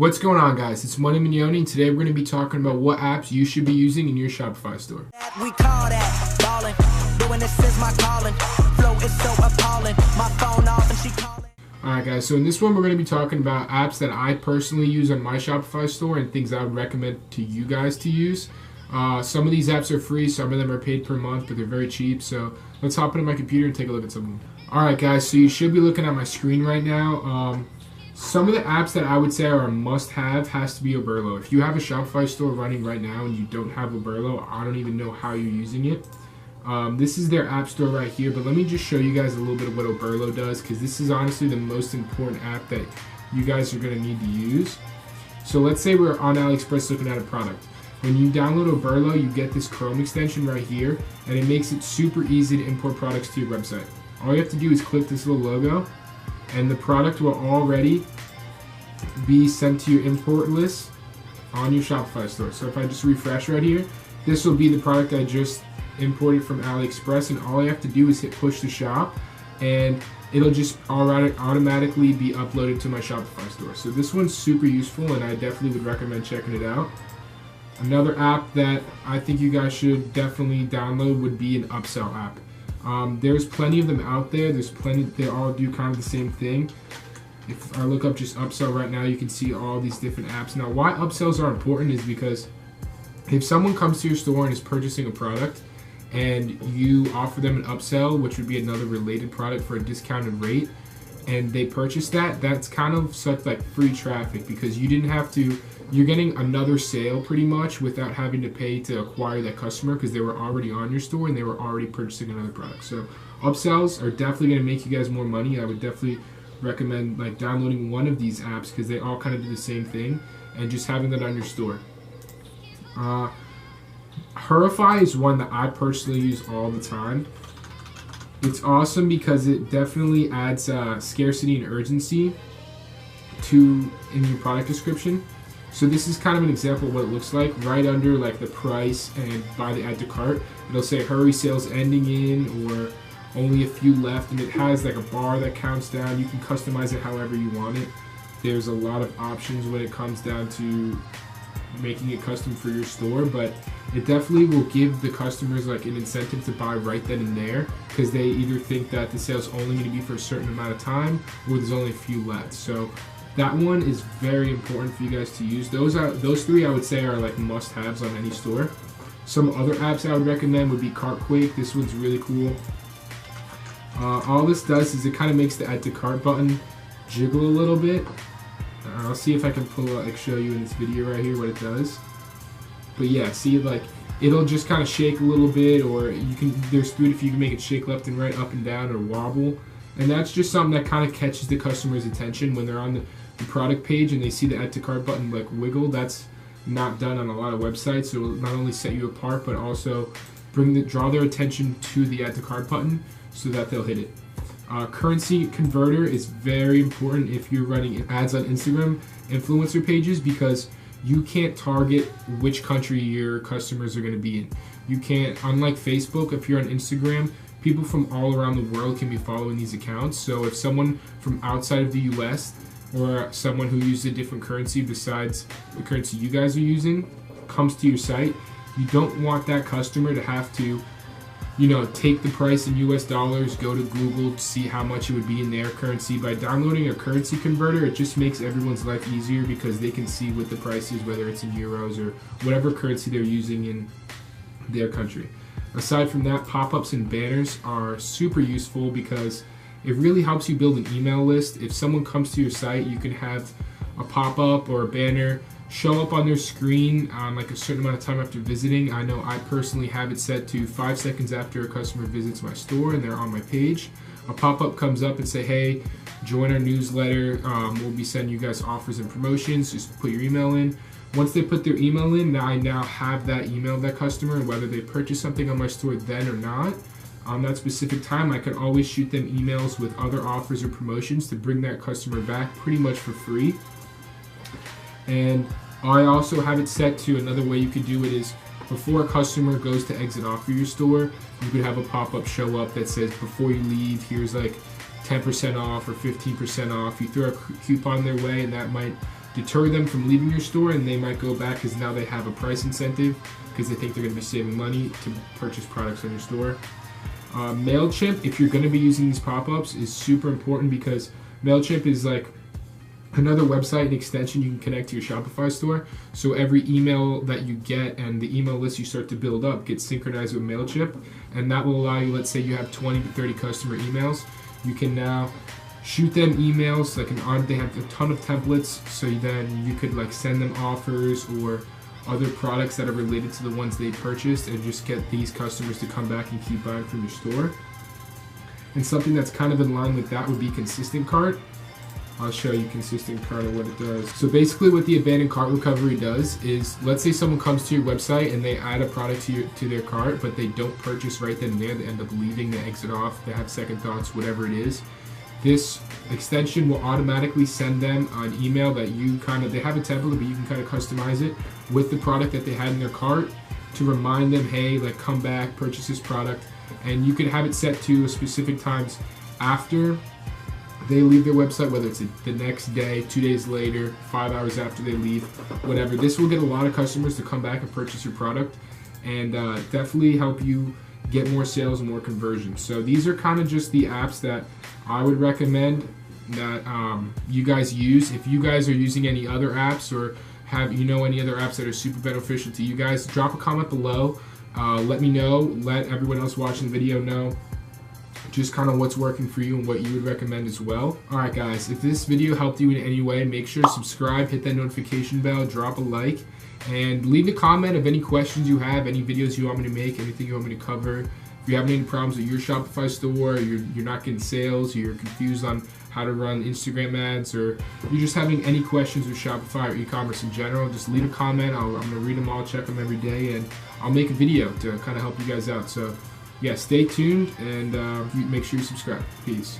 What's going on, guys? It's Michelangelomignone, and today we're going to be talking about what apps you should be using in your Shopify store. We call that ballin'. Doing this is my calling. Flow is so appalling. My phone off and she calling. Alright guys, so in this one we're going to be talking about apps that I personally use on my Shopify store and things I would recommend to you guys to use. Some of these apps are free, some of them are paid per month, but they're very cheap. So let's hop into my computer and take a look at some of them. Alright guys, so you should be looking at my screen right now. Some of the apps that I would say are a must-have has to be Oberlo. If you have a Shopify store running right now and you don't have Oberlo, I don't even know how you're using it. This is their app store right here, but let me just show you guys a little bit of what Oberlo does, because this is honestly the most important app that you guys are going to need to use. So let's say we're on Aliexpress looking at a product. When you download Oberlo, you get this Chrome extension right here, and it makes it super easy to import products to your website. All you have to do is click this little logo, and the product will already be sent to your import list on your Shopify store. So if I just refresh right here, this will be the product I just imported from Aliexpress, and all you have to do is hit push to shop, and it'll just automatically be uploaded to my Shopify store. So this one's super useful, and I definitely would recommend checking it out. Another app that I think you guys should definitely download would be an upsell app. There's plenty of them out there. There's plenty, they all do kind of the same thing. If I look up just upsell right now, you can see all these different apps. Now, why upsells are important is because if someone comes to your store and is purchasing a product and you offer them an upsell, which would be another related product for a discounted rate, and they purchase that, that's kind of such like free traffic, because you didn't have to, you're getting another sale pretty much without having to pay to acquire that customer, because they were already on your store and they were already purchasing another product. So upsells are definitely going to make you guys more money. I would definitely recommend like downloading one of these apps, because they all kind of do the same thing, and just having that on your store. Hurrify is one that I personally use all the time. It's awesome because it definitely adds scarcity and urgency in your product description. So this is kind of an example of what it looks like. Right under like the price and buy the add to cart, it'll say hurry, sales ending in, or only a few left, and it has like a bar that counts down. You can customize it however you want it. There's a lot of options when it comes down to making it custom for your store, but it definitely will give the customers like an incentive to buy right then and there, because they either think that the sale's only going to be for a certain amount of time, or there's only a few left. So that one is very important for you guys to use. Those three I would say are like must-haves on any store. Some other apps I would recommend would be Quake. This one's really cool. All this does is it kind of makes the add to cart button jiggle a little bit. I'll see if I can pull out, like show you in this video right here what it does. But yeah, see, like it'll just kind of shake a little bit, or you can, there's three if you can make it shake left and right, up and down, or wobble. And that's just something that kind of catches the customer's attention when they're on the product page and they see the add to cart button like wiggle. That's not done on a lot of websites, so it'll not only set you apart, but also draw their attention to the add to cart button so that they'll hit it. Currency converter is very important if you're running ads on Instagram influencer pages, because you can't target which country your customers are going to be in. You can't, unlike Facebook, if you're on Instagram, people from all around the world can be following these accounts. So if someone from outside of the US, or someone who uses a different currency besides the currency you guys are using, comes to your site, you don't want that customer to have to, you know, take the price in US dollars, go to Google to see how much it would be in their currency. By downloading a currency converter, it just makes everyone's life easier, because they can see what the price is, whether it's in euros or whatever currency they're using in their country. Aside from that, pop-ups and banners are super useful, because it really helps you build an email list. If someone comes to your site, you can have a pop-up or a banner show up on their screen like a certain amount of time after visiting. I know I personally have it set to 5 seconds after a customer visits my store and they're on my page. A pop-up comes up and say, hey, join our newsletter. We'll be sending you guys offers and promotions. Just put your email in. Once they put their email in, I now have that email of that customer, and whether they purchase something on my store then or not, on that specific time, I can always shoot them emails with other offers or promotions to bring that customer back pretty much for free. And I also have it set to, another way you could do it is, before a customer goes to exit off of your store, you could have a pop-up show up that says, before you leave, here's like 10% off or 15% off. You throw a coupon their way, and that might deter them from leaving your store, and they might go back because now they have a price incentive because they think they're going to be saving money to purchase products on your store. MailChimp, if you're going to be using these pop-ups, is super important because MailChimp is like another website and extension you can connect to your Shopify store. So every email that you get and the email list you start to build up gets synchronized with MailChimp, and that will allow you, let's say you have 20 to 30 customer emails, you can now shoot them emails like they have a ton of templates, so then you could like send them offers or other products that are related to the ones they purchased, and just get these customers to come back and keep buying from your store. And something that's kind of in line with that would be Consistent Cart. I'll show you Consistent Cart and what it does. So basically what the abandoned cart recovery does is, let's say someone comes to your website and they add a product to their cart, but they don't purchase right then and there, they end up leaving, they exit off, they have second thoughts, whatever it is. This extension will automatically send them an email that they have a template, but you can kind of customize it with the product that they had in their cart to remind them, hey, like come back, purchase this product. And you can have it set to specific times after they leave their website, whether it's the next day, 2 days later, 5 hours after they leave, whatever. This will get a lot of customers to come back and purchase your product, and definitely help you get more sales and more conversions. So these are kind of just the apps that I would recommend that you guys use. If you guys are using any other apps or have any other apps that are super beneficial to you guys, drop a comment below. Let me know, let everyone else watching the video know just kind of what's working for you and what you would recommend as well. Alright guys, if this video helped you in any way, make sure to subscribe, hit that notification bell, drop a like, and leave a comment of any questions you have, any videos you want me to make, anything you want me to cover. If you're having any problems with your Shopify store, you're not getting sales, or you're confused on how to run Instagram ads, or you're just having any questions with Shopify or e-commerce in general, just leave a comment. I'm going to read them all, check them every day, and I'll make a video to kind of help you guys out. So yeah, stay tuned, and make sure you subscribe. Peace.